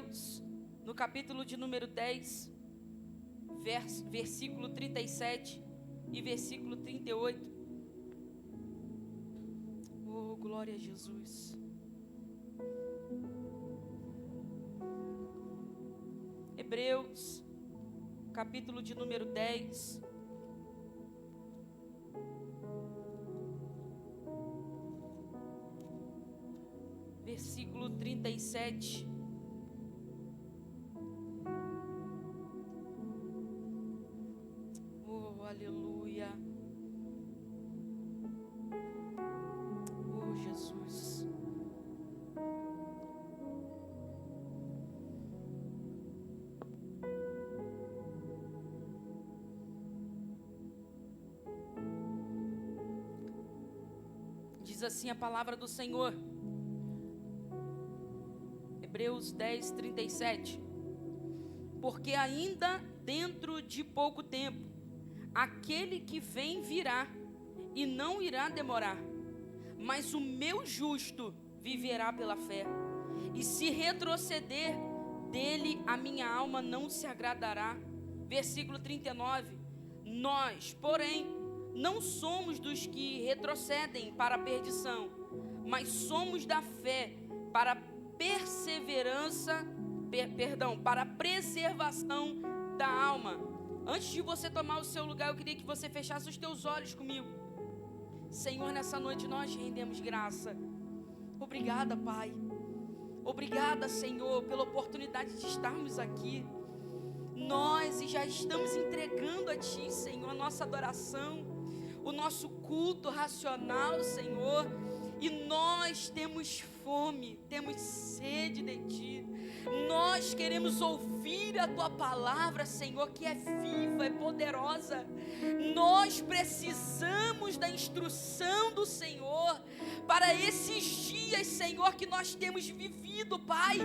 Hebreus, no capítulo de número 10, versículo 37 e versículo 38. Oh, glória a Jesus. Hebreus, capítulo de número 10, versículo 37. Oh, aleluia. Oh, Jesus. Diz assim a palavra do Senhor. Hebreus 10, 37. Porque ainda dentro de pouco tempo, aquele que vem virá, e não irá demorar. Mas o meu justo viverá pela fé. E se retroceder, dele a minha alma não se agradará. Versículo 39. Nós, porém, não somos dos que retrocedem para a perdição, mas somos da fé para para a preservação da alma. Antes de você tomar o seu lugar, eu queria que você fechasse os teus olhos comigo. Senhor, nessa noite nós rendemos graça. Obrigada, Pai. Obrigada, Senhor, pela oportunidade de estarmos aqui. Nós já estamos entregando a Ti, Senhor, a nossa adoração, o nosso culto racional, Senhor. E nós temos fome, temos sede de Ti. Nós queremos ouvir a Tua palavra, Senhor, que é viva, é poderosa. Nós precisamos da instrução do Senhor para esses dias, Senhor, que nós temos vivido, Pai.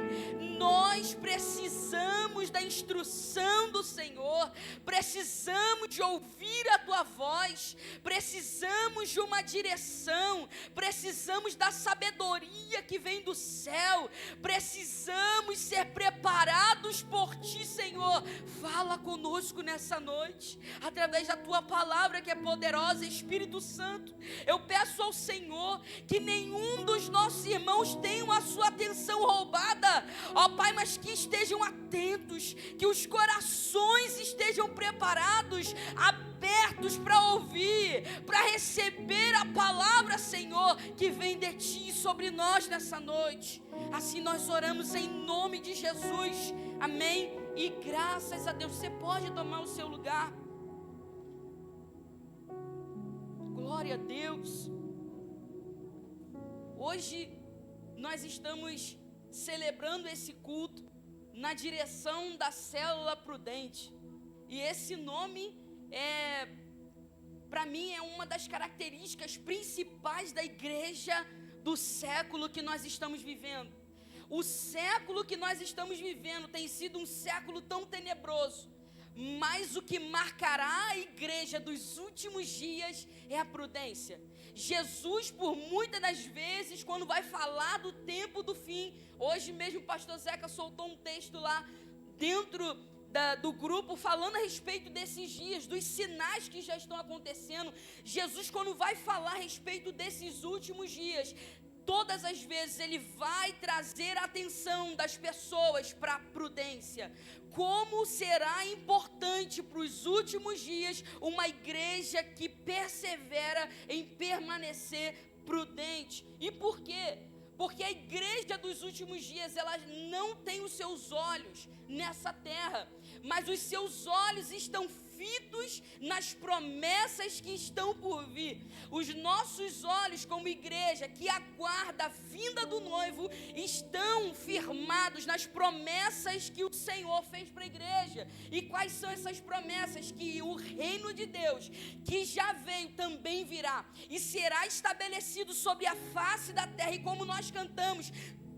Nós precisamos da instrução do Senhor. Precisamos de ouvir a Tua voz. Precisamos de uma direção. Precisamos da sabedoria que vem do céu. Precisamos ser preparados por Ti, Senhor. Fala conosco nessa noite, através da Tua palavra que é poderosa, Espírito Santo. Eu peço ao Senhor que nenhum dos nossos irmãos tenha a sua atenção roubada, ó Pai, mas que estejam atentos, que os corações estejam preparados, abertos para ouvir, para receber a palavra, Senhor, que vem de Ti sobre nós nessa noite. Assim nós oramos em nome de Jesus, amém? E graças a Deus. Você pode tomar o seu lugar. Glória a Deus. Hoje nós estamos celebrando esse culto na direção da Célula Prudente. E esse nome para mim, é uma das características principais da igreja do século que nós estamos vivendo. O século que nós estamos vivendo tem sido um século tão tenebroso, mas o que marcará a igreja dos últimos dias é a prudência. Jesus, por muitas das vezes, quando vai falar do tempo do fim, hoje mesmo o pastor Zeca soltou um texto lá dentro do grupo, falando a respeito desses dias, dos sinais que já estão acontecendo. Jesus, quando vai falar a respeito desses últimos dias, todas as vezes Ele vai trazer a atenção das pessoas para a prudência. Como será importante para os últimos dias uma igreja que persevera em permanecer prudente. E por quê? Porque a igreja dos últimos dias, ela não tem os seus olhos nessa terra, mas os seus olhos estão fitos nas promessas que estão por vir. Os nossos olhos como igreja que aguarda a vinda do noivo estão firmados nas promessas que o Senhor fez para a igreja. E quais são essas promessas? Que o reino de Deus, que já veio, também virá e será estabelecido sobre a face da terra. E como nós cantamos,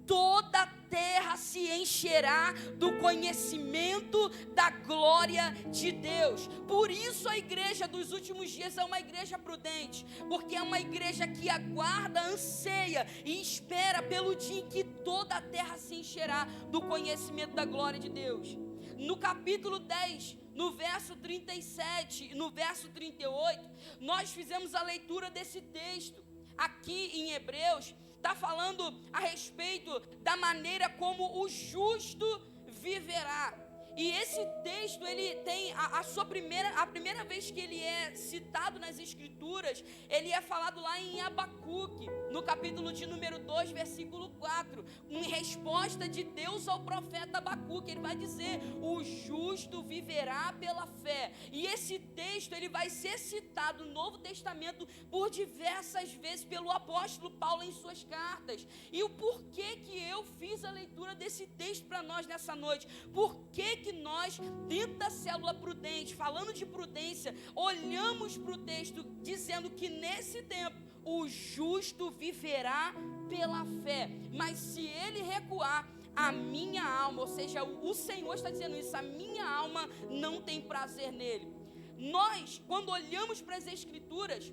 toda a terra se encherá do conhecimento da glória de Deus. Por isso a igreja dos últimos dias é uma igreja prudente, porque é uma igreja que aguarda, anseia e espera pelo dia em que toda a terra se encherá do conhecimento da glória de Deus. No capítulo 10, no verso 37 e no verso 38, nós fizemos a leitura desse texto. Aqui em Hebreus, está falando a respeito da maneira como o justo viverá. E esse texto, ele tem a primeira vez que ele é citado nas Escrituras, ele é falado lá em Abacuque, no capítulo de número 2, versículo 4, em resposta de Deus ao profeta Abacuque. Ele vai dizer: o justo viverá pela fé. E esse texto, ele vai ser citado no Novo Testamento por diversas vezes pelo apóstolo Paulo em suas cartas. E o porquê que eu fiz a leitura desse texto para nós nessa noite? Por que nós, dentro da célula prudente, falando de prudência, olhamos para o texto dizendo que nesse tempo o justo viverá pela fé, mas se ele recuar, a minha alma, ou seja, o Senhor está dizendo isso, a minha alma não tem prazer nele. Nós, quando olhamos para as Escrituras,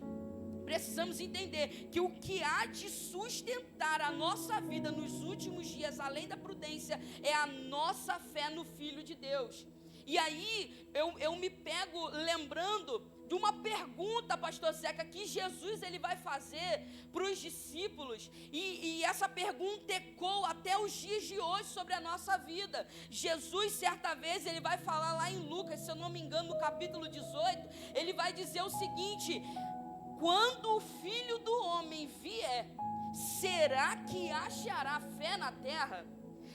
precisamos entender que o que há de sustentar a nossa vida nos últimos dias, além da prudência, é a nossa fé no Filho de Deus. E aí, eu me pego lembrando de uma pergunta, pastor Zeca, que Jesus ele vai fazer para os discípulos, e essa pergunta ecoa até os dias de hoje sobre a nossa vida. Jesus, certa vez, ele vai falar lá em Lucas, se eu não me engano, no capítulo 18, ele vai dizer o seguinte: quando o Filho do Homem vier, será que achará fé na terra?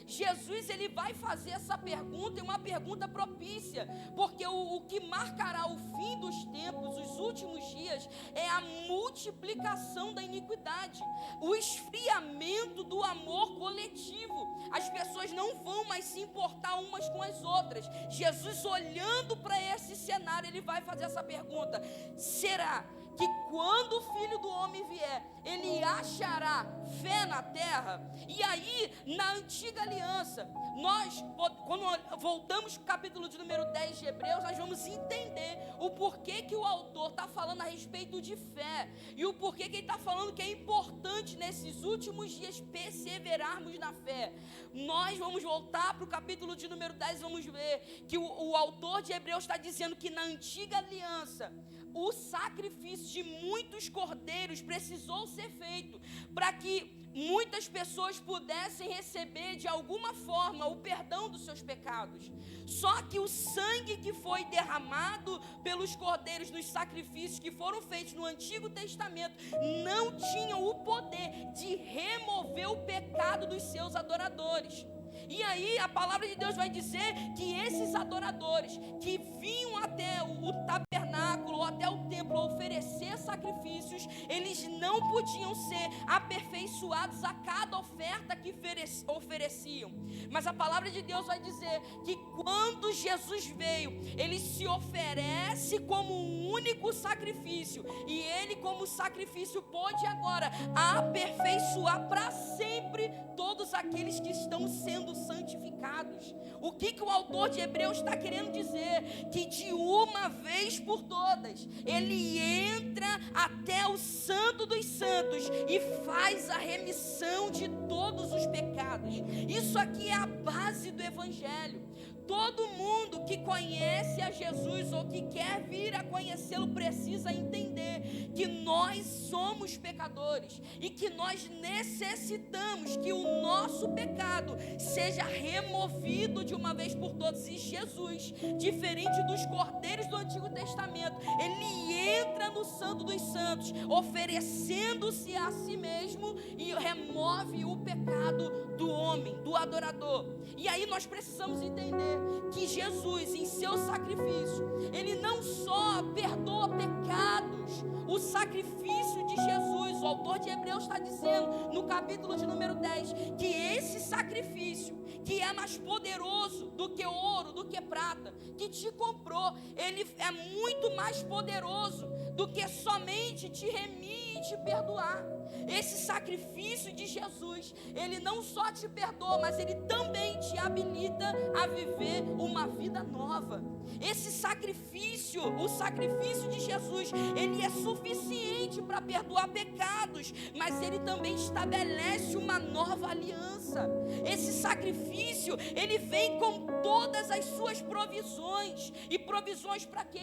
Jesus, ele vai fazer essa pergunta, e uma pergunta propícia, porque o que marcará o fim dos tempos, os últimos dias, é a multiplicação da iniquidade, o esfriamento do amor coletivo. As pessoas não vão mais se importar umas com as outras. Jesus, olhando para esse cenário, ele vai fazer essa pergunta: será que quando o Filho do Homem vier, ele achará fé na terra? E aí, na antiga aliança, nós, quando voltamos para o capítulo de número 10 de Hebreus, nós vamos entender o porquê que o autor está falando a respeito de fé, e o porquê que ele está falando que é importante nesses últimos dias perseverarmos na fé. Nós vamos voltar para o capítulo de número 10 e vamos ver que o autor de Hebreus está dizendo que na antiga aliança, o sacrifício de muitos cordeiros precisou ser feito para que muitas pessoas pudessem receber de alguma forma o perdão dos seus pecados. Só que o sangue que foi derramado pelos cordeiros nos sacrifícios que foram feitos no Antigo Testamento não tinham o poder de remover o pecado dos seus adoradores. E aí a palavra de Deus vai dizer que esses adoradores que vinham até o tabernáculo ou até o templo oferecer sacrifícios, eles não podiam ser aperfeiçoados a cada oferta que ofereciam. Mas a palavra de Deus vai dizer que quando Jesus veio, ele se oferece como um único sacrifício, e ele, como sacrifício, pode agora aperfeiçoar para sempre todos aqueles que estão sendo santificados. O que o autor de Hebreus está querendo dizer? Que de uma vez por todas, ele entra até o Santo dos Santos e faz a remissão de todos os pecados. Isso aqui é a base do Evangelho. Todo mundo que conhece a Jesus ou que quer vir a conhecê-lo precisa entender que nós somos pecadores e que nós necessitamos que o nosso pecado seja removido de uma vez por todas. E Jesus, diferente dos cordeiros do Antigo Testamento, ele entra no Santo dos Santos, oferecendo-se a si mesmo, e remove o pecado do homem, do adorador. E aí nós precisamos entender que Jesus, em seu sacrifício, ele não só perdoa pecados. O sacrifício de Jesus, o autor de Hebreus está dizendo no capítulo de número 10, que esse sacrifício, que é mais poderoso do que ouro, do que prata, que te comprou, ele é muito mais poderoso do que somente te remir e te perdoar. Esse sacrifício de Jesus, ele não só te perdoa, mas ele também te habilita a viver uma vida nova. Esse sacrifício, o sacrifício de Jesus, ele é suficiente para perdoar pecados, mas ele também estabelece uma nova aliança. Esse sacrifício, ele vem com todas as suas provisões. E provisões para quê?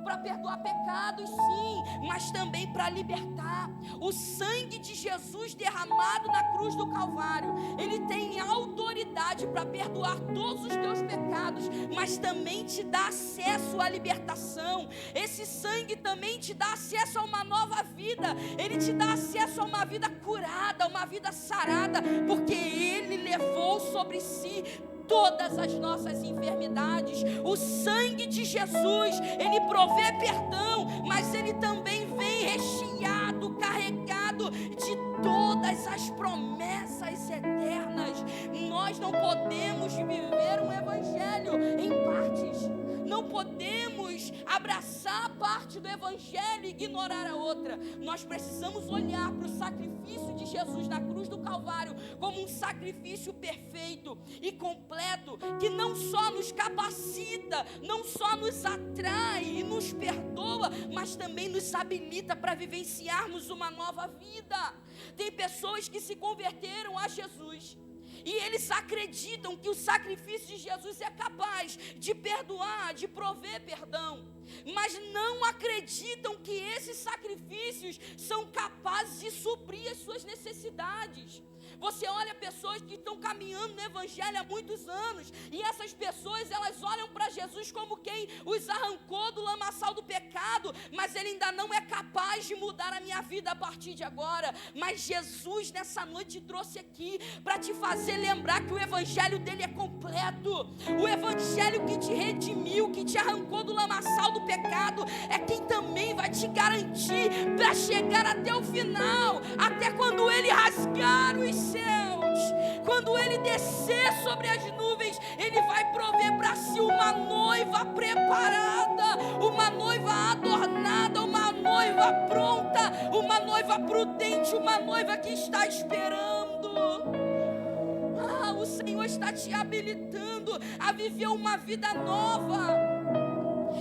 Para perdoar pecados, sim, mas também para libertar. O sangue de Jesus derramado na cruz do Calvário, ele tem autoridade para perdoar todos os teus pecados, mas também te dá acesso à libertação. Esse sangue também te dá acesso a uma nova vida. Ele te dá acesso a uma vida curada, uma vida sarada, porque ele levou sobre si todas as nossas enfermidades. O sangue de Jesus, ele provê perdão, mas ele também vem recheado, carregado de todas as promessas eternas. Nós não podemos viver um evangelho em partes. Não podemos abraçar parte do evangelho e ignorar a outra. Nós precisamos olhar para o sacrifício de Jesus na cruz do Calvário como um sacrifício perfeito e completo, que não só nos capacita, não só nos atrai e nos perdoa, mas também nos habilita para vivenciarmos uma nova vida. Tem pessoas que se converteram a Jesus e eles acreditam que o sacrifício de Jesus é capaz de perdoar, de prover perdão, mas não acreditam que esses sacrifícios são capazes de suprir as suas necessidades. Você olha pessoas que estão caminhando no evangelho há muitos anos, e essas pessoas, elas olham para Jesus como quem os arrancou do lamaçal do pecado, mas ele ainda não é capaz de mudar a minha vida a partir de agora. Mas Jesus nessa noite te trouxe aqui para te fazer lembrar que o evangelho dele é completo. O evangelho que te redimiu, que te arrancou do lamaçal do pecado, é quem também vai te garantir para chegar até o final, até quando ele rasgar os céus, quando ele descer sobre as nuvens, ele vai prover para si uma noiva preparada, uma noiva adornada, uma noiva pronta, uma noiva prudente, uma noiva que está esperando. O Senhor está te habilitando a viver uma vida nova,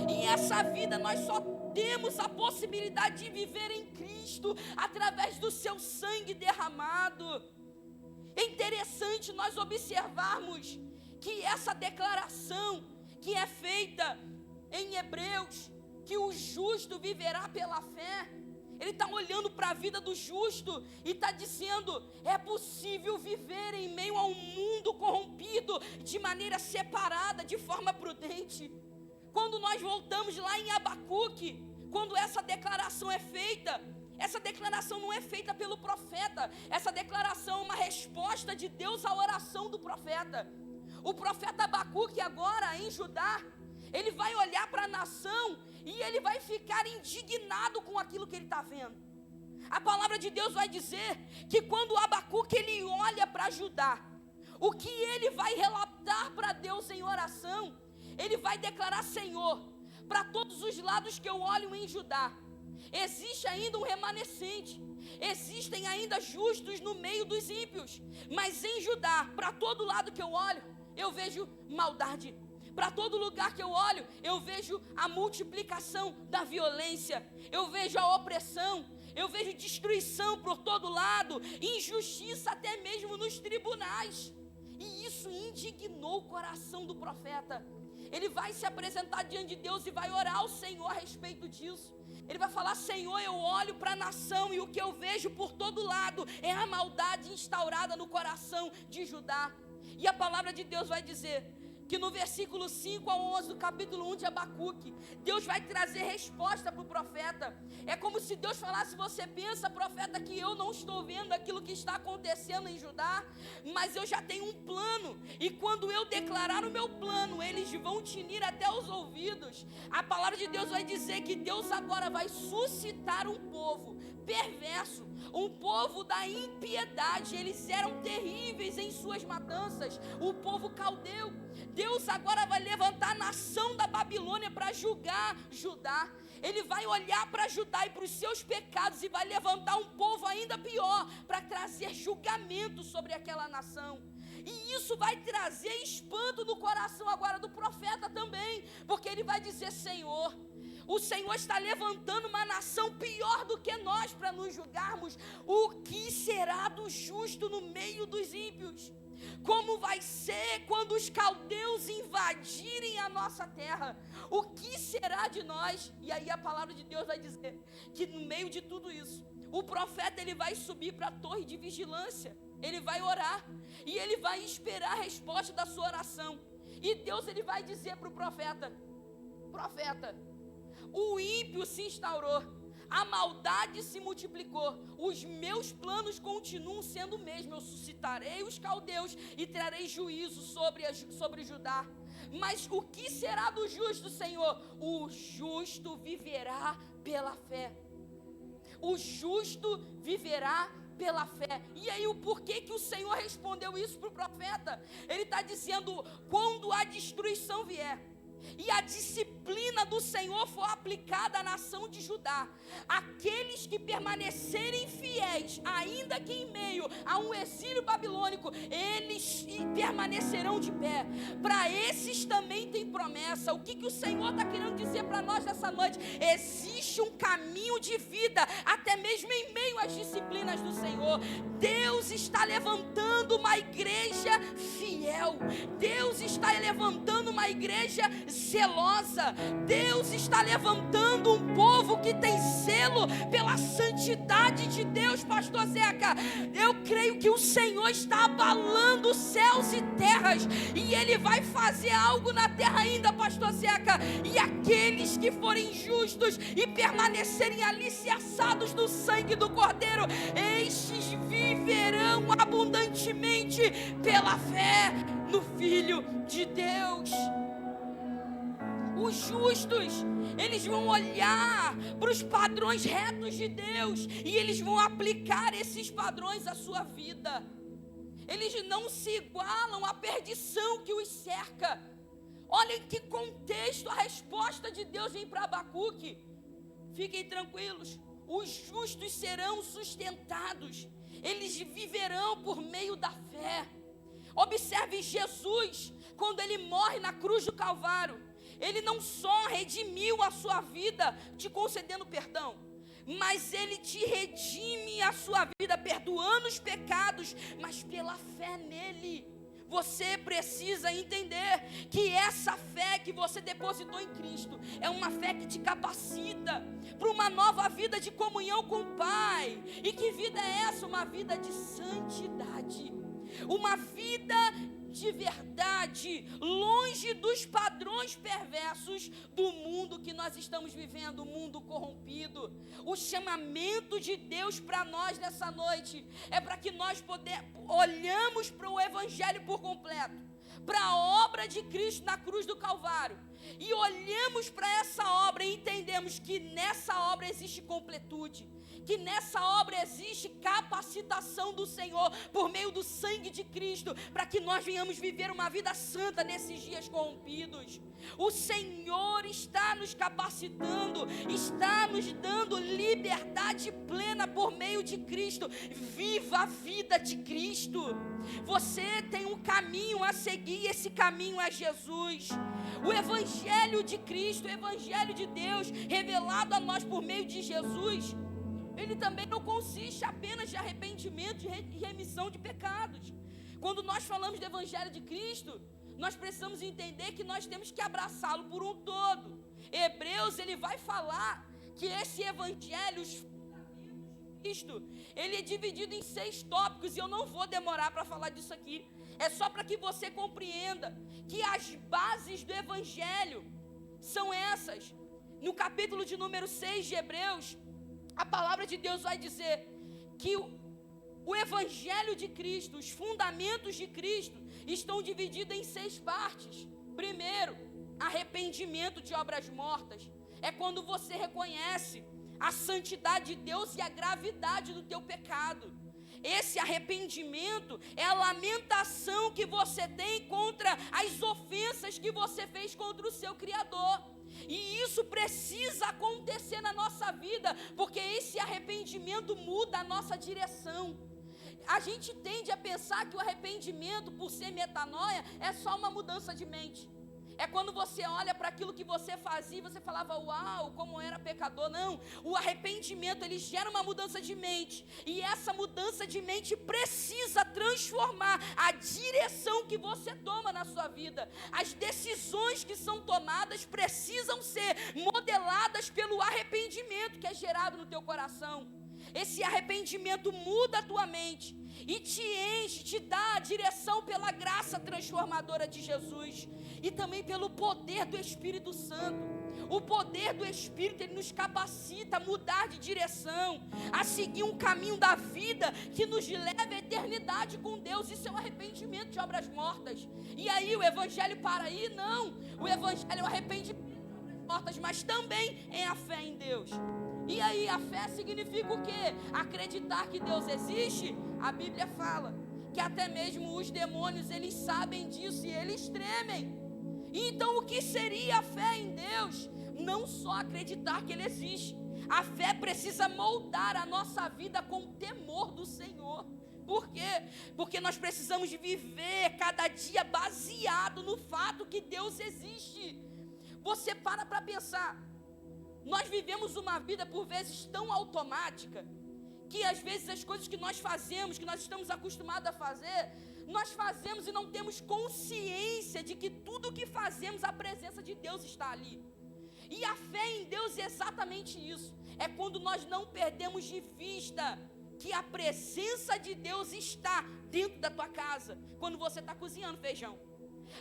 e essa vida nós só temos a possibilidade de viver em Cristo através do seu sangue derramado. É interessante nós observarmos que essa declaração que é feita em Hebreus, que o justo viverá pela fé, ele está olhando para a vida do justo e está dizendo: é possível viver em meio a um mundo corrompido de maneira separada, de forma prudente. Quando nós voltamos lá em Abacuque, quando essa declaração é feita, essa declaração não é feita pelo profeta, essa declaração é uma resposta de Deus à oração do profeta. O profeta Abacuque agora em Judá, ele vai olhar para a nação e ele vai ficar indignado com aquilo que ele está vendo. A palavra de Deus vai dizer que quando Abacuque ele olha para Judá, o que ele vai relatar para Deus em oração, ele vai declarar: Senhor, para todos os lados que eu olho em Judá, existe ainda um remanescente, existem ainda justos no meio dos ímpios, mas em Judá, para todo lado que eu olho, eu vejo maldade. Para todo lugar que eu olho, eu vejo a multiplicação da violência, eu vejo a opressão, eu vejo destruição por todo lado, injustiça até mesmo nos tribunais. E isso indignou o coração do profeta. Ele vai se apresentar diante de Deus e vai orar ao Senhor a respeito disso. Ele vai falar: Senhor, eu olho para a nação e o que eu vejo por todo lado é a maldade instaurada no coração de Judá. E a palavra de Deus vai dizer que no versículo 5 a 11 do capítulo 1 de Abacuque, Deus vai trazer resposta para o profeta. É como se Deus falasse: você pensa, profeta, que eu não estou vendo aquilo que está acontecendo em Judá, mas eu já tenho um plano, e quando eu declarar o meu plano, eles vão tinir até os ouvidos. A palavra de Deus vai dizer que Deus agora vai suscitar um povo perverso, um povo da impiedade. Eles eram terríveis em suas matanças, o povo caldeu. Deus agora vai levantar a nação da Babilônia para julgar Judá. Ele vai olhar para Judá e para os seus pecados e vai levantar um povo ainda pior para trazer julgamento sobre aquela nação. E isso vai trazer espanto no coração agora do profeta também, porque ele vai dizer: Senhor, o Senhor está levantando uma nação pior do que nós para nos julgarmos. O que será do justo no meio dos ímpios? Como vai ser quando os caldeus invadirem a nossa terra? O que será de nós? E aí a palavra de Deus vai dizer que no meio de tudo isso, o profeta ele vai subir para a torre de vigilância. Ele vai orar e ele vai esperar a resposta da sua oração. E Deus ele vai dizer para o profeta: profeta, o ímpio se instaurou, a maldade se multiplicou, os meus planos continuam sendo o mesmo. Eu suscitarei os caldeus e trarei juízo sobre Judá. Mas o que será do justo, Senhor? O justo viverá pela fé. O justo viverá pela fé. E aí o porquê que o Senhor respondeu isso para o profeta? Ele está dizendo: quando a destruição vier e a disciplina do Senhor for aplicada à nação de Judá, aqueles que permanecerem fiéis, ainda que em meio a um exílio babilônico, eles permanecerão de pé. Para esses também tem promessa. O que o Senhor está querendo dizer para nós nessa noite? Existe um caminho de vida, até mesmo em meio às disciplinas do Senhor. Deus está levantando uma igreja fiel. Deus está levantando uma igreja zelosa. Deus está levantando um povo que tem zelo pela santidade de Deus. Pastor Zeca, eu creio que o Senhor está abalando céus e terras, e Ele vai fazer algo na terra ainda, Pastor Zeca. E aqueles que forem justos e permanecerem alicerçados no sangue do Cordeiro, estes viverão abundantemente pela fé no Filho de Deus. Os justos, eles vão olhar para os padrões retos de Deus e eles vão aplicar esses padrões à sua vida. Eles não se igualam à perdição que os cerca. Olha em que contexto a resposta de Deus vem para Abacuque. Fiquem tranquilos, os justos serão sustentados, eles viverão por meio da fé. Observe Jesus, quando ele morre na cruz do Calvário. Ele não só redimiu a sua vida te concedendo perdão, mas Ele te redime a sua vida perdoando os pecados, mas pela fé nele. Você precisa entender que essa fé que você depositou em Cristo é uma fé que te capacita para uma nova vida de comunhão com o Pai. E que vida é essa? Uma vida de santidade, uma vida de verdade, longe dos padrões perversos do mundo que nós estamos vivendo, o mundo corrompido. O chamamento de Deus para nós nessa noite é para que nós olhamos para o Evangelho por completo, para a obra de Cristo na cruz do Calvário, e olhamos para essa obra e entendemos que nessa obra existe completude, que nessa obra existe capacitação do Senhor por meio do sangue de Cristo, para que nós venhamos viver uma vida santa nesses dias corrompidos. O Senhor está nos capacitando, está nos dando liberdade plena por meio de Cristo. Viva a vida de Cristo. Você tem um caminho a seguir, e esse caminho é Jesus. O Evangelho de Cristo, o Evangelho de Deus revelado a nós por meio de Jesus, ele também não consiste apenas de arrependimento e remissão de pecados. Quando nós falamos do Evangelho de Cristo, nós precisamos entender que nós temos que abraçá-lo por um todo. Hebreus, ele vai falar que esse Evangelho, os fundamentos de Cristo, ele é dividido em 6 tópicos, e eu não vou demorar para falar disso aqui. É só para que você compreenda que as bases do Evangelho são essas. No capítulo de número 6 de Hebreus, a palavra de Deus vai dizer que o Evangelho de Cristo, os fundamentos de Cristo, estão divididos em 6 partes. Primeiro, arrependimento de obras mortas. É quando você reconhece a santidade de Deus e a gravidade do teu pecado. Esse arrependimento é a lamentação que você tem contra as ofensas que você fez contra o seu Criador. E isso precisa acontecer na nossa vida, porque esse arrependimento muda a nossa direção. A gente tende a pensar que o arrependimento, por ser metanoia, é só uma mudança de mente. É quando você olha para aquilo que você fazia e você falava, uau, como era pecador. Não, o arrependimento, ele gera uma mudança de mente. E essa mudança de mente precisa transformar a direção que você toma na sua vida. As decisões que são tomadas precisam ser modeladas pelo arrependimento que é gerado no teu coração. Esse arrependimento muda a tua mente e te enche, te dá a direção pela graça transformadora de Jesus e também pelo poder do Espírito Santo. O poder do Espírito, ele nos capacita a mudar de direção, a seguir um caminho da vida que nos leva à eternidade com Deus. Isso é um arrependimento de obras mortas. E aí o Evangelho para aí? Não, o Evangelho é um arrependimento de obras mortas, mas também é a fé em Deus. E aí, a fé significa o quê? Acreditar que Deus existe? A Bíblia fala que até mesmo os demônios, eles sabem disso e eles tremem. Então, o que seria a fé em Deus? Não só acreditar que Ele existe. A fé precisa moldar a nossa vida com o temor do Senhor. Por quê? Porque nós precisamos de viver cada dia baseado no fato que Deus existe. Você para pensar. Nós vivemos uma vida por vezes tão automática, que às vezes as coisas que nós fazemos, que nós estamos acostumados a fazer, nós fazemos e não temos consciência de que tudo o que fazemos, a presença de Deus está ali. E a fé em Deus é exatamente isso. É quando nós não perdemos de vista que a presença de Deus está dentro da tua casa, quando você está cozinhando feijão.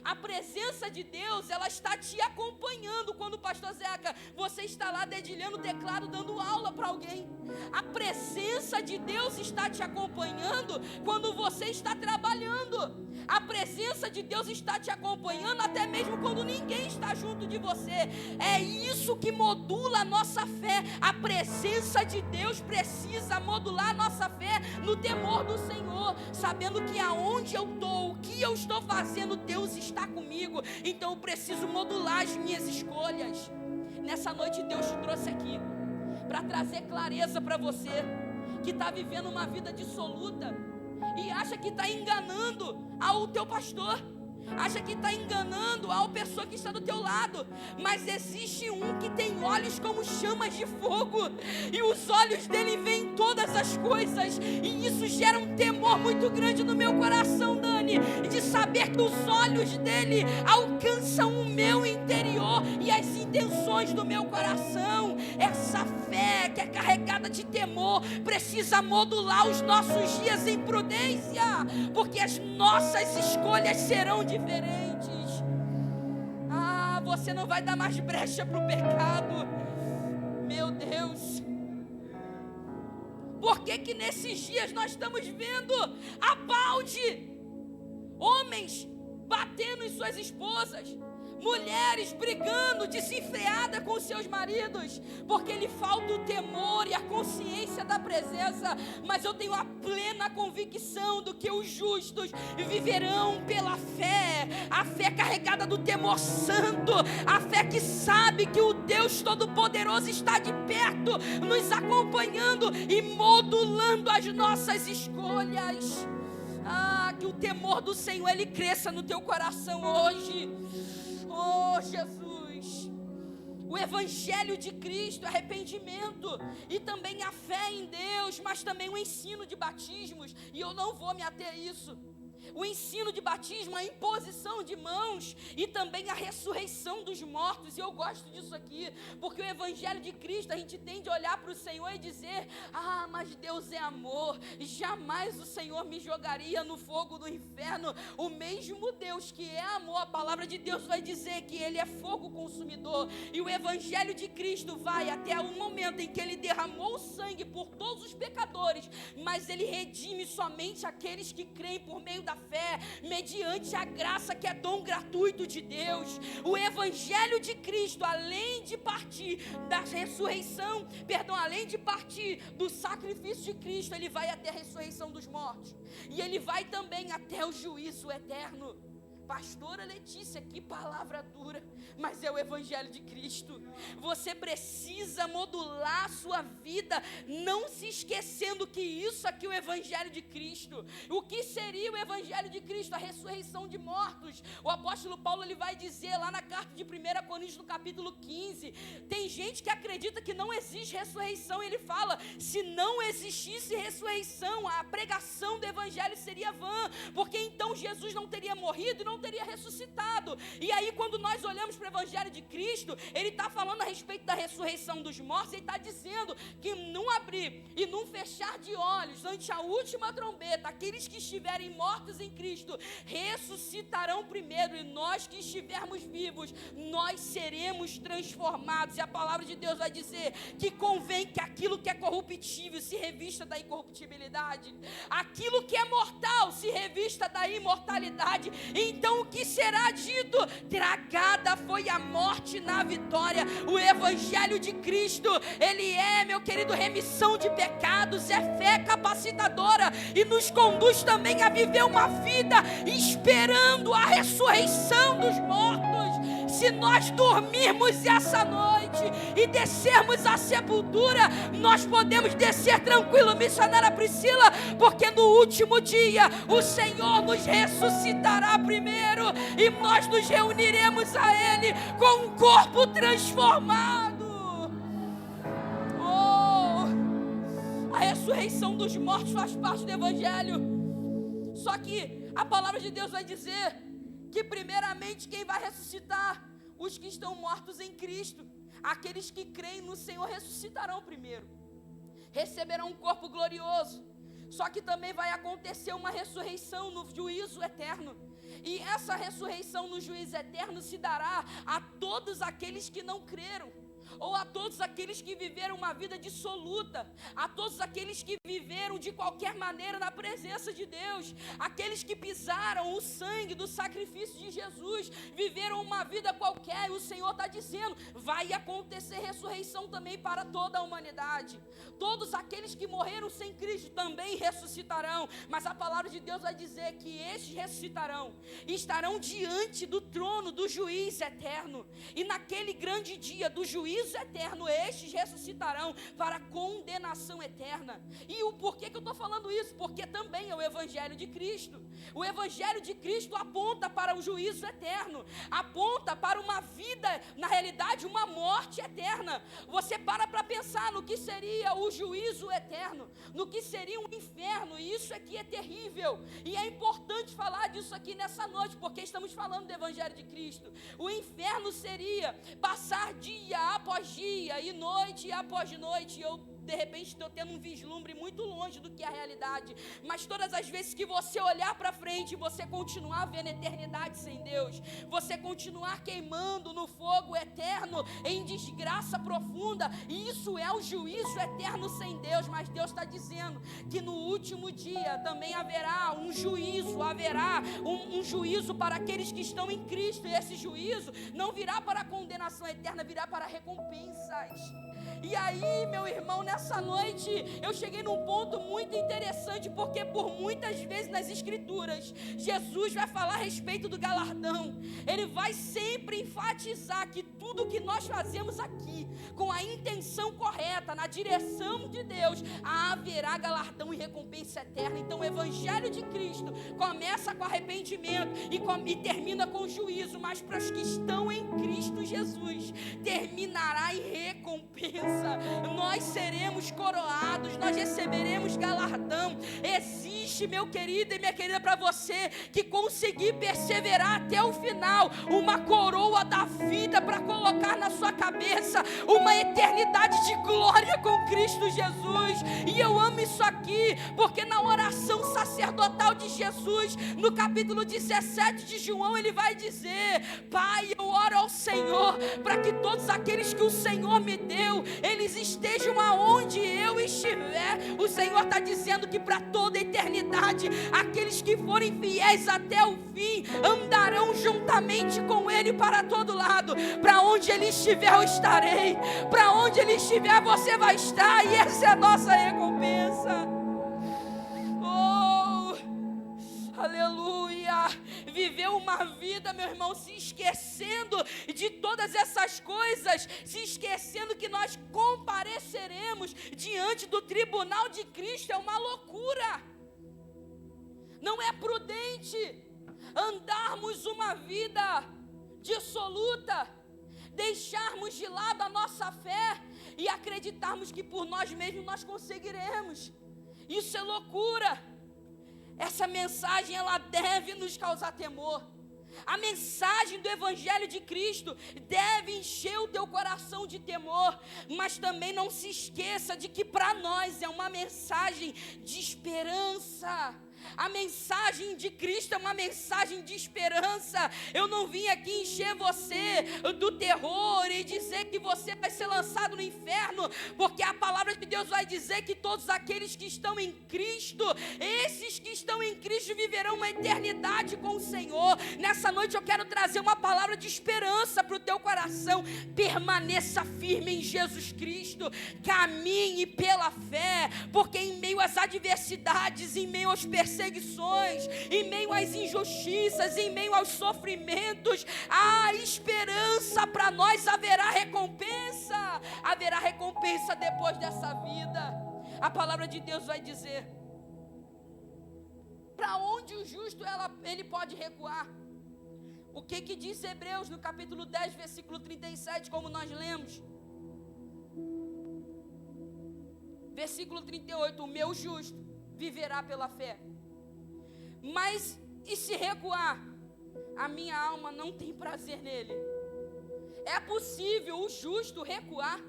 A presença de Deus, ela está te acompanhando quando o pastor Zeca, você está lá dedilhando o teclado, dando aula para alguém. A presença de Deus está te acompanhando quando você está trabalhando. A presença de Deus está te acompanhando até mesmo quando ninguém está junto de você. É isso que modula a nossa fé. A presença de Deus precisa modular a nossa fé no temor do Senhor, sabendo que aonde eu estou, o que eu estou fazendo, Deus está comigo. Então eu preciso modular as minhas escolhas. Nessa noite Deus te trouxe aqui para trazer clareza para você que está vivendo uma vida dissoluta e acha que está enganando ao teu pastor, acha que está enganando a pessoa que está do teu lado, mas existe um que tem olhos como chamas de fogo, e os olhos dele veem todas as coisas, e isso gera um temor muito grande no meu coração, Dani, de saber que os olhos dele alcançam o meu interior e as intenções do meu coração. Essa fé que é carregada de temor precisa modular os nossos dias em prudência, porque as nossas escolhas serão diferentes. Você não vai dar mais brecha para o pecado. Meu Deus, por que nesses dias nós estamos vendo a balde homens batendo em suas esposas, mulheres brigando desenfreada com seus maridos, porque lhe falta o temor e a consciência da presença? Mas eu tenho a plena convicção do que os justos viverão pela fé, a fé carregada do temor santo, a fé que sabe que o Deus Todo-Poderoso está de perto, nos acompanhando e modulando as nossas escolhas. Que o temor do Senhor, ele cresça no teu coração hoje. Oh, Jesus, o Evangelho de Cristo, arrependimento e também a fé em Deus, mas também o ensino de batismos, e eu não vou me ater a isso. O ensino de batismo, a imposição de mãos e também a ressurreição dos mortos. E eu gosto disso aqui, porque o Evangelho de Cristo, a gente tende a olhar para o Senhor e dizer: mas Deus é amor, jamais o Senhor me jogaria no fogo do inferno. O mesmo Deus que é amor, a palavra de Deus vai dizer que Ele é fogo consumidor. E o Evangelho de Cristo vai até o momento em que Ele derramou o sangue por todos os pecadores, mas Ele redime somente aqueles que creem por meio da fé, mediante a graça que é dom gratuito de Deus. O Evangelho de Cristo, além de partir da ressurreição, além de partir do sacrifício de Cristo, ele vai até a ressurreição dos mortos, e ele vai também até o juízo eterno. Pastora Letícia, que palavra dura, mas é o Evangelho de Cristo. Você precisa modular a sua vida, não se esquecendo que isso aqui é o Evangelho de Cristo. O que seria o Evangelho de Cristo? A ressurreição de mortos. O apóstolo Paulo, ele vai dizer lá na carta de 1 Coríntios, no capítulo 15, tem gente que acredita que não existe ressurreição, ele fala, se não existisse ressurreição, a pregação do Evangelho seria vã, porque então Jesus não teria morrido e não teria ressuscitado. E aí quando nós olhamos para o Evangelho de Cristo, ele está falando a respeito da ressurreição dos mortos, ele está dizendo que num abrir e num fechar de olhos, ante a última trombeta, aqueles que estiverem mortos em Cristo, ressuscitarão primeiro, e nós que estivermos vivos, nós seremos transformados. E a palavra de Deus vai dizer que convém que aquilo que é corruptível se revista da incorruptibilidade, aquilo que é mortal se revista da imortalidade. Então o que será dito? Tragada foi a morte na vitória. O Evangelho de Cristo, ele é, meu querido, remissão de pecados, é fé capacitadora e nos conduz também a viver uma vida esperando a ressurreição dos mortos. Se nós dormirmos essa noite e descermos à sepultura, nós podemos descer tranquilo, missionária Priscila, porque no último dia o Senhor nos ressuscitará primeiro e nós nos reuniremos a Ele com um corpo transformado. Oh, a ressurreição dos mortos faz parte do Evangelho. Só que a palavra de Deus vai dizer que primeiramente quem vai ressuscitar? Os que estão mortos em Cristo. Aqueles que creem no Senhor ressuscitarão primeiro, receberão um corpo glorioso. Só que também vai acontecer uma ressurreição no juízo eterno. E essa ressurreição no juízo eterno se dará a todos aqueles que não creram, ou a todos aqueles que viveram uma vida dissoluta, a todos aqueles que viveram de qualquer maneira na presença de Deus, aqueles que pisaram o sangue do sacrifício de Jesus, viveram uma vida qualquer, e o Senhor está dizendo, vai acontecer ressurreição também para toda a humanidade. Todos aqueles que morreram sem Cristo também ressuscitarão, mas a palavra de Deus vai dizer que estes ressuscitarão, e estarão diante do trono do juiz eterno, e naquele grande dia do juízo eterno, estes ressuscitarão para a condenação eterna. E o porquê que eu estou falando isso? Porque também é o Evangelho de Cristo. O Evangelho de Cristo aponta para o juízo eterno, aponta para uma vida, na realidade uma morte eterna. Você para pensar no que seria o juízo eterno, no que seria um inferno, e isso aqui é terrível, e é importante falar disso aqui nessa noite, porque estamos falando do Evangelho de Cristo. O inferno seria passar dia após dia e noite após noite. Eu de repente estou tendo um vislumbre muito longe do que é a realidade, mas todas as vezes que você olhar para frente, você continuar vendo a eternidade sem Deus, você continuar queimando no fogo eterno, em desgraça profunda, e isso é o juízo eterno sem Deus. Mas Deus está dizendo que no último dia também haverá um juízo, haverá um juízo para aqueles que estão em Cristo, e esse juízo não virá para a condenação eterna, virá para recompensas. E aí, meu irmão, nessa noite eu cheguei num ponto muito interessante, porque por muitas vezes nas Escrituras Jesus vai falar a respeito do galardão. Ele vai sempre enfatizar que tudo que nós fazemos aqui com a intenção correta, na direção de Deus, haverá galardão e recompensa eterna. Então o Evangelho de Cristo começa com arrependimento e termina com juízo, mas para os que estão em Cristo Jesus terminará em recompensa. Nós seremos coroados, nós receberemos galardão. Existe, meu querido e minha querida, para você que conseguir perseverar até o final, uma coroa da vida para colocar na sua cabeça, uma eternidade de glória com Cristo Jesus. E eu amo isso aqui, porque na oração sacerdotal de Jesus, no capítulo 17 de João, ele vai dizer: Pai, eu oro ao Senhor para que todos aqueles que o Senhor me deu, eles estejam aonde eu estiver. O Senhor está dizendo que para toda a eternidade, aqueles que forem fiéis até o fim, andarão juntamente com Ele para todo lado. Para onde Ele estiver, eu estarei. Para onde Ele estiver, você vai estar. E essa é a nossa recompensa. Oh, aleluia. viveu uma vida, meu irmão, se esquecendo de todas essas coisas, se esquecendo que nós compareceremos diante do tribunal de Cristo, é uma loucura. Não é prudente andarmos uma vida dissoluta, deixarmos de lado a nossa fé e acreditarmos que por nós mesmos nós conseguiremos. Isso é loucura. Essa mensagem, ela deve nos causar temor. A mensagem do Evangelho de Cristo deve encher o teu coração de temor, mas também não se esqueça de que para nós é uma mensagem de esperança. A mensagem de Cristo é uma mensagem de esperança. Eu não vim aqui encher você do terror e dizer que você vai ser lançado no inferno, porque a palavra de Deus vai dizer que todos aqueles que estão em Cristo, esses que estão em Cristo viverão uma eternidade com o Senhor. Nessa noite eu quero trazer uma palavra de esperança para o teu coração. Permaneça firme em Jesus Cristo, caminhe pela fé, porque em meio às adversidades, em meio aos perseguições, em meio às injustiças, em meio aos sofrimentos, há esperança para nós. Haverá recompensa depois dessa vida. A palavra de Deus vai dizer: para onde o justo ele pode recuar? O que diz Hebreus no capítulo 10, versículo 37, como nós lemos? Versículo 38, o meu justo viverá pela fé. Mas e se recuar? A minha alma não tem prazer nele. É possível o justo recuar?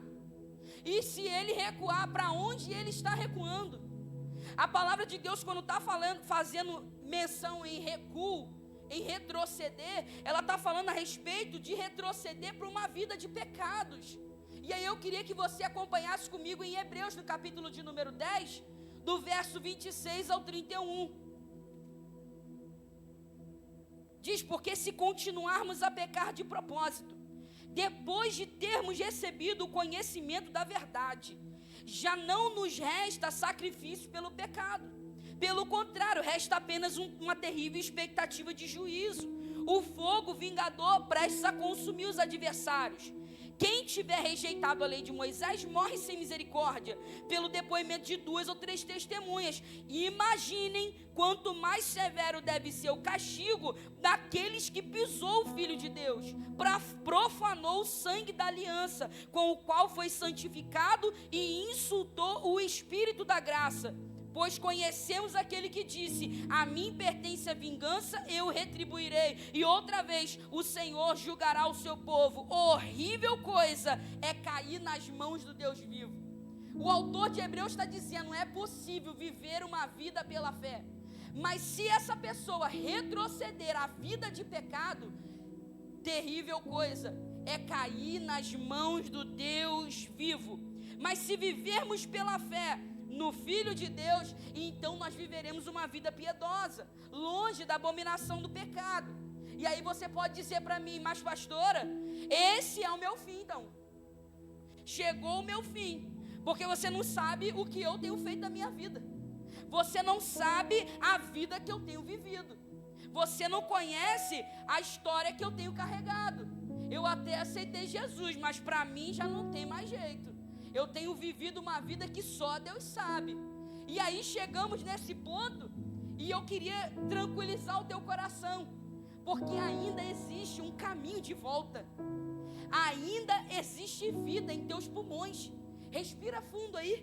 E se ele recuar, para onde ele está recuando? A palavra de Deus, quando está fazendo menção em recuo, em retroceder, ela está falando a respeito de retroceder para uma vida de pecados. E aí eu queria que você acompanhasse comigo em Hebreus, no capítulo de número 10, do verso 26 ao 31. Diz: porque se continuarmos a pecar de propósito, depois de termos recebido o conhecimento da verdade, já não nos resta sacrifício pelo pecado. Pelo contrário, resta apenas uma terrível expectativa de juízo, o fogo vingador prestes a consumir os adversários. Quem tiver rejeitado a lei de Moisés morre sem misericórdia, pelo depoimento de 2 ou 3 testemunhas. E imaginem quanto mais severo deve ser o castigo daqueles que pisou o Filho de Deus, profanou o sangue da aliança, com o qual foi santificado, e insultou o Espírito da graça. Pois conhecemos aquele que disse: a mim pertence a vingança, eu retribuirei. E outra vez, o Senhor julgará o seu povo. Horrível coisa é cair nas mãos do Deus vivo. O autor de Hebreus está dizendo: não é possível viver uma vida pela fé. Mas se essa pessoa retroceder à vida de pecado, terrível coisa é cair nas mãos do Deus vivo. Mas se vivermos pela fé no Filho de Deus, então nós viveremos uma vida piedosa, longe da abominação do pecado. E aí você pode dizer para mim: mas pastora, esse é o meu fim então. Chegou o meu fim, porque você não sabe o que eu tenho feito da minha vida. Você não sabe a vida que eu tenho vivido. Você não conhece a história que eu tenho carregado. Eu até aceitei Jesus, mas para mim já não tem mais jeito. Eu tenho vivido uma vida que só Deus sabe. E aí chegamos nesse ponto, e eu queria tranquilizar o teu coração, porque ainda existe um caminho de volta. Ainda existe vida em teus pulmões. Respira fundo aí.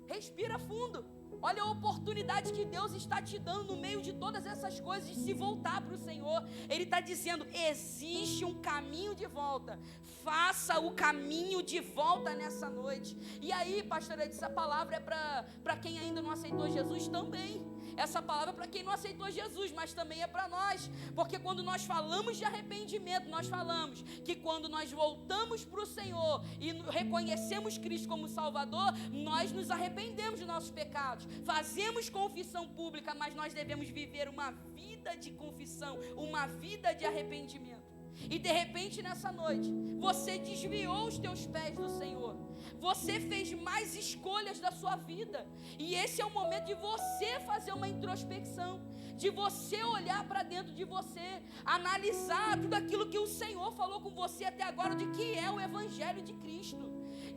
Respira fundo. Olha a oportunidade que Deus está te dando no meio de todas essas coisas, de se voltar para o Senhor. Ele está dizendo: existe um caminho de volta. Faça o caminho de volta nessa noite. E aí, pastora, essa palavra é para quem ainda não aceitou Jesus também. Essa palavra é para quem não aceitou Jesus, mas também é para nós. Porque quando nós falamos de arrependimento, nós falamos que quando nós voltamos para o Senhor e reconhecemos Cristo como Salvador, nós nos arrependemos dos nossos pecados. Fazemos confissão pública, mas nós devemos viver uma vida de confissão, uma vida de arrependimento. E de repente nessa noite, você desviou os teus pés do Senhor. Você fez mais escolhas da sua vida. E esse é o momento de você fazer uma introspecção, de você olhar para dentro de você, analisar tudo aquilo que o Senhor falou com você até agora, de que é o Evangelho de Cristo,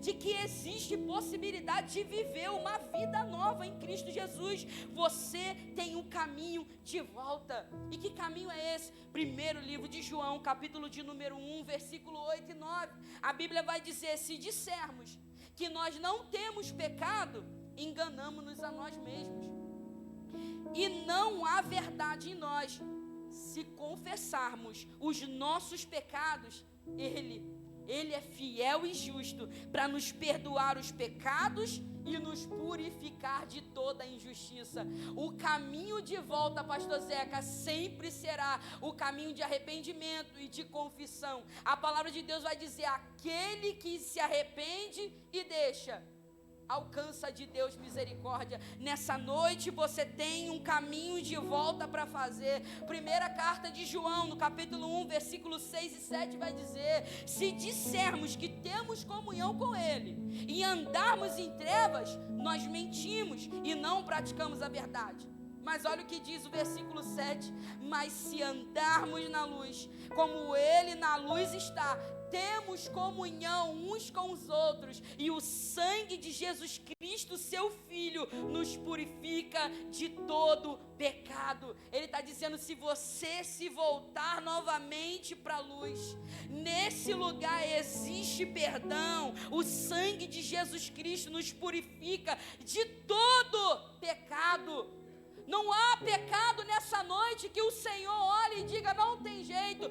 de que existe possibilidade de viver uma vida nova em Cristo Jesus. Você tem um caminho de volta. E que caminho é esse? Primeiro livro de João, capítulo de número 1, versículo 8 e 9. A Bíblia vai dizer: se dissermos que nós não temos pecado, enganamos-nos a nós mesmos, e não há verdade em nós. Se confessarmos os nossos pecados, Ele é fiel e justo para nos perdoar os pecados e nos purificar de toda a injustiça. O caminho de volta, pastor Zeca, sempre será o caminho de arrependimento e de confissão. A palavra de Deus vai dizer: aquele que se arrepende e deixa, alcança de Deus misericórdia. Nessa noite você tem um caminho de volta para fazer. Primeira carta de João, no capítulo 1, versículos 6 e 7 vai dizer: se dissermos que temos comunhão com Ele e andarmos em trevas, nós mentimos e não praticamos a verdade. Mas olha o que diz o versículo 7: mas se andarmos na luz, como Ele na luz está, temos comunhão uns com os outros, e o sangue de Jesus Cristo, seu Filho, nos purifica de todo pecado. Ele está dizendo: se você se voltar novamente para a luz, nesse lugar existe perdão. O sangue de Jesus Cristo nos purifica de todo pecado. Não há pecado nessa noite que o Senhor olhe e diga: não tem jeito,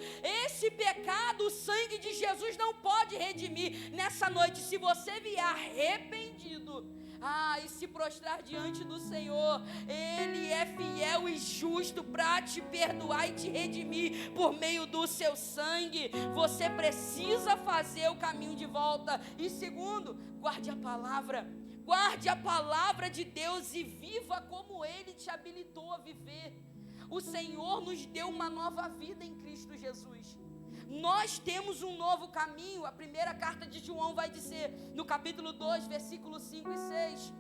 esse pecado o sangue de Jesus não pode redimir. Nessa noite, se você vier arrependido, e se prostrar diante do Senhor, Ele é fiel e justo para te perdoar e te redimir por meio do seu sangue. Você precisa fazer o caminho de volta. E segundo, guarde a palavra. Guarde a palavra de Deus e viva como Ele te habilitou a viver. O Senhor nos deu uma nova vida em Cristo Jesus. Nós temos um novo caminho. A primeira carta de João vai dizer, no capítulo 2, versículos 5 e 6: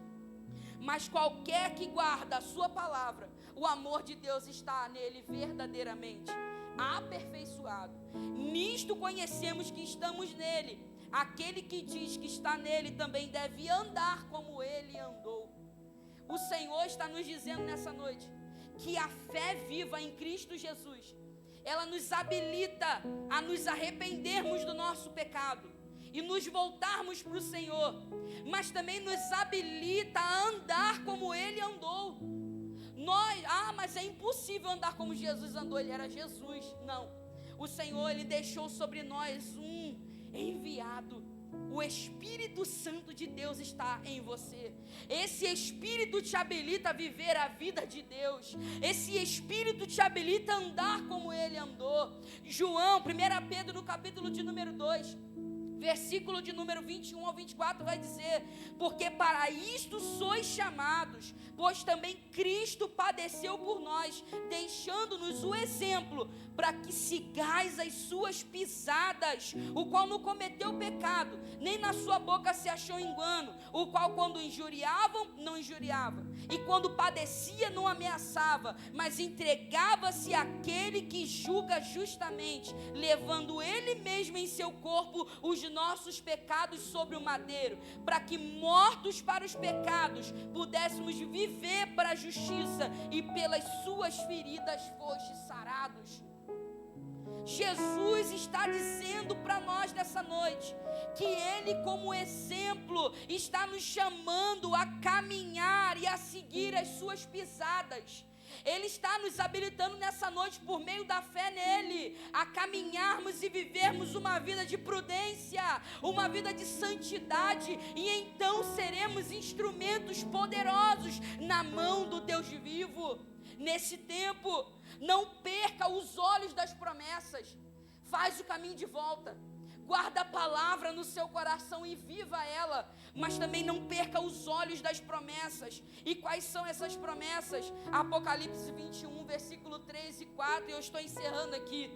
mas qualquer que guarda a sua palavra, o amor de Deus está nele verdadeiramente aperfeiçoado. Nisto conhecemos que estamos nele. Aquele que diz que está nele também deve andar como ele andou. O Senhor está nos dizendo nessa noite que a fé viva em Cristo Jesus, ela nos habilita a nos arrependermos do nosso pecado e nos voltarmos para o Senhor, mas também nos habilita a andar como Ele andou. Mas é impossível andar como Jesus andou. Ele era Jesus. Não. O Senhor, Ele deixou sobre nós um enviado. O Espírito Santo de Deus está em você. Esse Espírito te habilita a viver a vida de Deus. Esse Espírito te habilita a andar como Ele andou. João, 1 Pedro, no capítulo de número 2, versículo de número 21 ao 24 vai dizer: porque para isto sois chamados, pois também Cristo padeceu por nós, deixando-nos o exemplo, para que sigais as suas pisadas, o qual não cometeu pecado, nem na sua boca se achou engano, o qual quando injuriavam, não injuriava, e quando padecia, não ameaçava, mas entregava-se àquele que julga justamente, levando Ele mesmo em seu corpo os nossos pecados sobre o madeiro, para que mortos para os pecados pudéssemos viver para a justiça, e pelas suas feridas foste sarados. Jesus está dizendo para nós nessa noite que Ele, como exemplo, está nos chamando a caminhar e a seguir as suas pisadas. Ele está nos habilitando nessa noite, por meio da fé nele, a caminharmos e vivermos uma vida de prudência, uma vida de santidade, e então seremos instrumentos poderosos na mão do Deus vivo. Nesse tempo, não perca os olhos das promessas, faz o caminho de volta, guarda a palavra no seu coração e viva ela, mas também não perca os olhos das promessas. E quais são essas promessas? Apocalipse 21, versículo 3 e 4, eu estou encerrando aqui.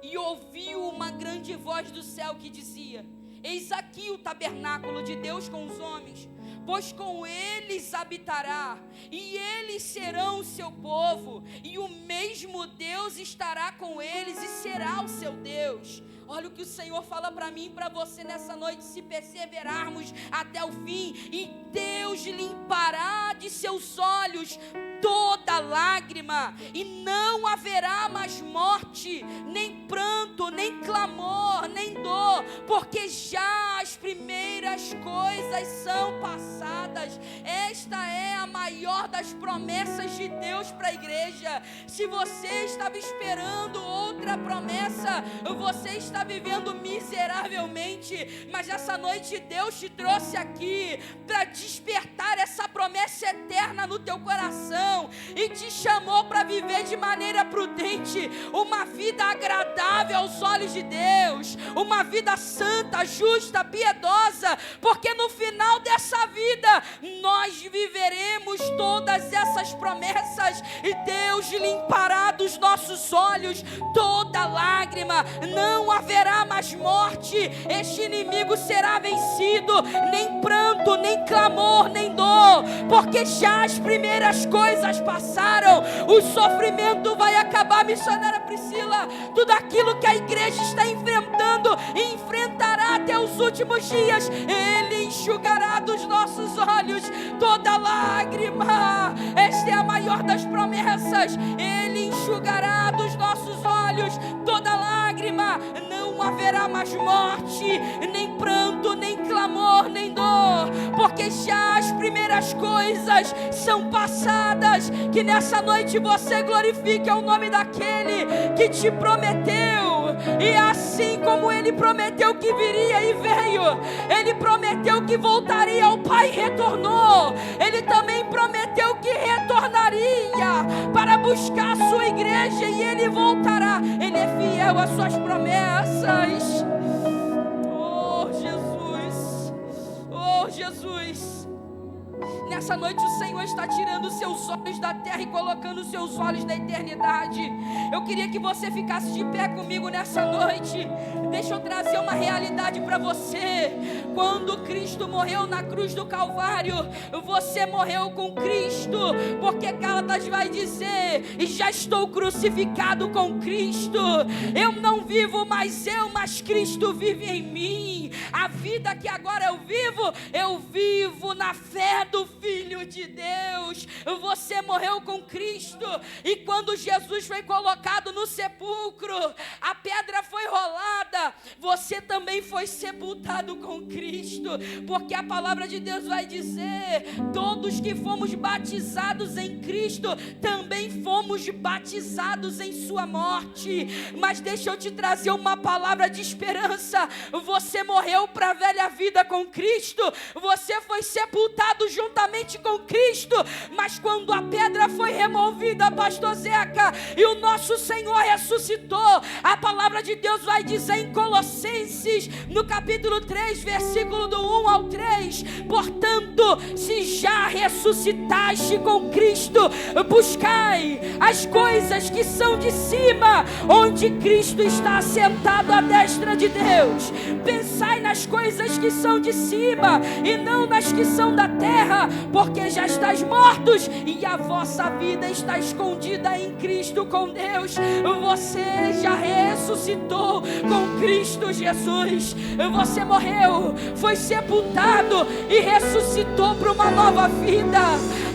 E ouviu uma grande voz do céu que dizia: eis aqui o tabernáculo de Deus com os homens, pois com eles habitará, e eles serão o seu povo, e o mesmo Deus estará com eles e será o seu Deus. Olha o que o Senhor fala para mim e para você nessa noite: se perseverarmos até o fim, e Deus limpará de seus olhos toda lágrima, e não haverá mais morte, nem pranto, nem clamor, nem dor, porque já as primeiras coisas são passadas. Esta é a maior das promessas de Deus para a igreja. Se você estava esperando outra promessa, você está vivendo miseravelmente, mas essa noite Deus te trouxe aqui para despertar essa promessa eterna no teu coração, e te chamou para viver de maneira prudente, uma vida agradável aos olhos de Deus, uma vida santa, justa, piedosa, porque no final dessa vida nós viveremos todas essas promessas, e Deus limpará dos nossos olhos toda lágrima, não haverá mais morte, este inimigo será vencido, nem pranto, nem clamor, nem dor, porque já as primeiras coisas passaram, o sofrimento vai acabar. Missionária Priscila, tudo aquilo que a igreja está enfrentando e enfrentará até os últimos dias, Ele enxugará dos nossos olhos toda lágrima. Esta é a maior das promessas: Ele enxugará dos nossos olhos toda lágrima, não haverá mais morte, nem pranto, nem clamor, nem dor, porque já as primeiras coisas são passadas. Que nessa noite você glorifique o nome daquele que te prometeu, e assim como Ele prometeu que viria e veio, Ele prometeu que voltaria ao Pai e retornou, Ele também prometeu que retornaria para buscar a sua igreja, e Ele voltará. Ele é fiel às suas promessas. Oh Jesus, oh Jesus. Nessa noite o Senhor está tirando os seus olhos da terra e colocando os seus olhos na eternidade. Eu queria que você ficasse de pé comigo nessa noite. Deixa eu trazer uma realidade para você. Quando Cristo morreu na cruz do Calvário, você morreu com Cristo, porque Gálatas vai dizer: e já estou crucificado com Cristo. Eu não vivo mais eu, mas Cristo vive em mim. A vida que agora eu vivo na fé do Filho de Deus. Você morreu com Cristo, e quando Jesus foi colocado no sepulcro, a pedra foi rolada, você também foi sepultado com Cristo, porque a palavra de Deus vai dizer: todos que fomos batizados em Cristo, também fomos batizados em sua morte. Mas deixa eu te trazer uma palavra de esperança: você morreu para a velha vida com Cristo, você foi sepultado juntamente com Cristo, mas quando a pedra foi removida, pastor Zeca, e o nosso Senhor ressuscitou, a palavra de Deus vai dizer em Colossenses, no capítulo 3, versículo do 1 ao 3, portanto, se já ressuscitaste com Cristo, buscai as coisas que são de cima, onde Cristo está assentado à destra de Deus. Pensai nas coisas que são de cima e não nas que são da terra, porque já estáis mortos e a vossa vida está escondida em Cristo com Deus. Você já ressuscitou com Cristo Jesus. Você morreu, foi sepultado e ressuscitou para uma nova vida.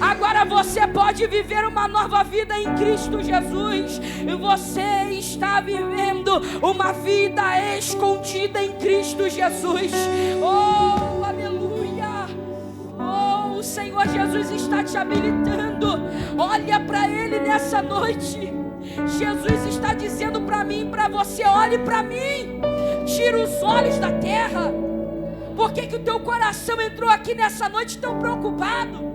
Agora você pode viver uma nova vida em Cristo Jesus. Você está vivendo uma vida escondida em Cristo Jesus. Oh, aleluia. Oh, o Senhor Jesus está te habilitando. Olha para Ele nessa noite. Jesus está dizendo para mim e para você: olhe para mim, tira os olhos da terra. Por que o teu coração entrou aqui nessa noite tão preocupado?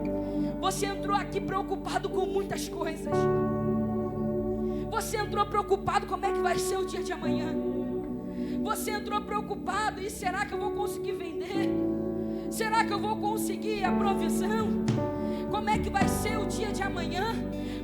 Você entrou aqui preocupado com muitas coisas. Você entrou preocupado como é que vai ser o dia de amanhã. Você entrou preocupado: e será que eu vou conseguir vender? Será que eu vou conseguir a provisão? Como é que vai ser o dia de amanhã?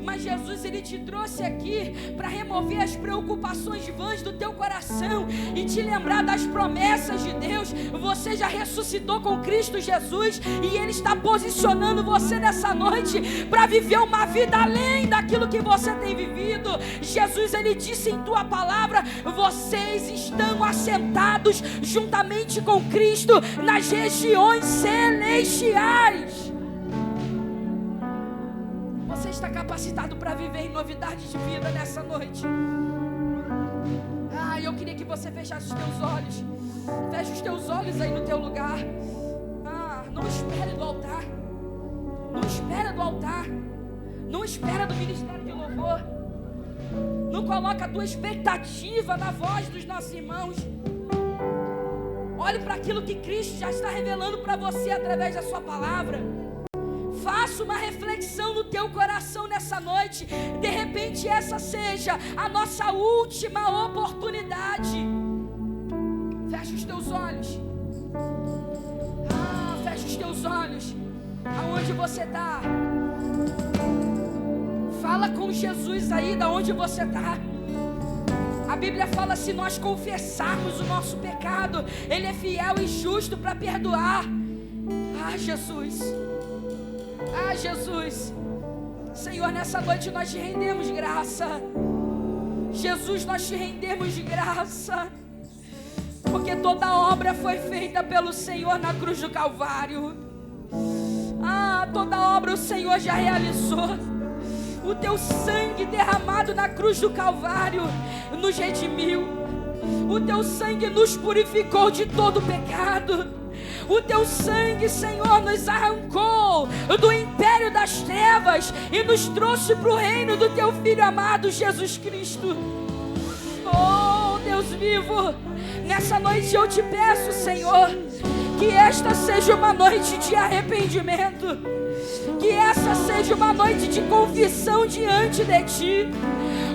Mas Jesus, Ele te trouxe aqui para remover as preocupações vãs do teu coração e te te lembrar das promessas de Deus. Você já ressuscitou com Cristo Jesus e Ele está posicionando você nessa noite para viver uma vida além daquilo que você tem vivido. Jesus, Ele disse em tua palavra: vocês estão assentados juntamente com Cristo nas regiões celestiais. Você está capacitado para viver em novidade de vida nessa noite. Eu queria que você fechasse os teus olhos. Feche os teus olhos aí no teu lugar. Não espere do altar. Não espera do altar. Não espera do ministério de louvor. Não coloca a tua expectativa na voz dos nossos irmãos. Olhe para aquilo que Cristo já está revelando para você através da sua palavra. Faça uma reflexão no teu coração nessa noite. De repente essa seja a nossa última oportunidade. Fecha os teus olhos. Fecha os teus olhos. Aonde você está? Fala com Jesus aí, da onde você está. A Bíblia fala: se nós confessarmos o nosso pecado, Ele é fiel e justo para perdoar. Jesus. Jesus. Senhor, nessa noite nós te rendemos graça. Jesus, nós te rendemos de graça, porque toda obra foi feita pelo Senhor na cruz do Calvário. Toda obra o Senhor já realizou. O teu sangue derramado na cruz do Calvário nos redimiu. O teu sangue nos purificou de todo pecado. O teu sangue, Senhor, nos arrancou do império das trevas e nos trouxe para o reino do teu Filho amado, Jesus Cristo. Oh, Deus vivo, nessa noite eu te peço, Senhor, que esta seja uma noite de arrependimento, que essa seja uma noite de confissão diante de Ti,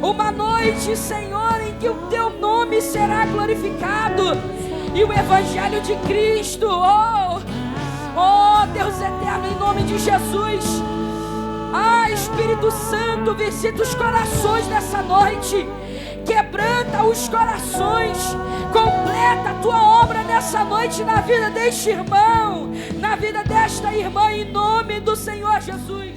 uma noite, Senhor, em que o Teu nome será glorificado e o Evangelho de Cristo, Deus eterno, em nome de Jesus. Espírito Santo, visita os corações nessa noite, quebranta os corações, completa a Tua obra nessa noite na vida deste irmão, na vida desta irmã, em nome do Senhor Jesus.